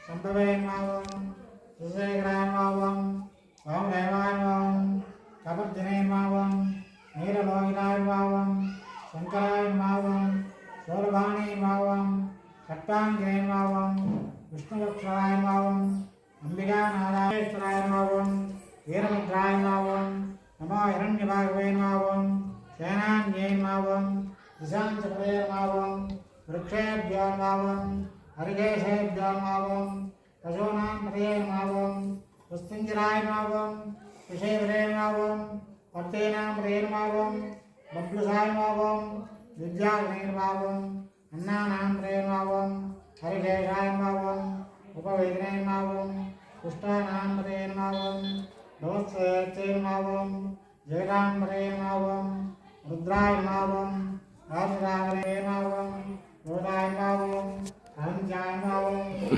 संभवेन्मावं सुशेखरान्मावं वामदेवान्मावं कपर्जनेन्मावं नीललोहितान्मावं शङ्करान्मावं सौरभाणीन्मावं कट्टाञ्जनेन्मावं विष्णुवक्षरान्मावं अंबिकानाथेश्वरान्मावं वीरभद्रान्मावं नमो हिरण्यभागवेन्मावं सेनान्येन्मावं दिशाञ्चपदेन्मावं वृक्षेभ्योन्मावं हरिकेशेभ्योन्मावं पशूनां पदयेन्मावं पुष्पिञ्जरान्मावं विषयपदेन्मावं पत्तेनां पदयेन्मावं बब्लुसान्मावं विद्यागणेन्मावं अन्नानां पदयेन्मावं हरिकेशान्मावं उपवेदनेन्मावं पुष्टानां पदयेन्मावं भवत्सेन्मावं जयगां पदयेन्मावं रुद्रान्मावं राजरागणेन्मावं रोदान्मावं अहंजान्मावं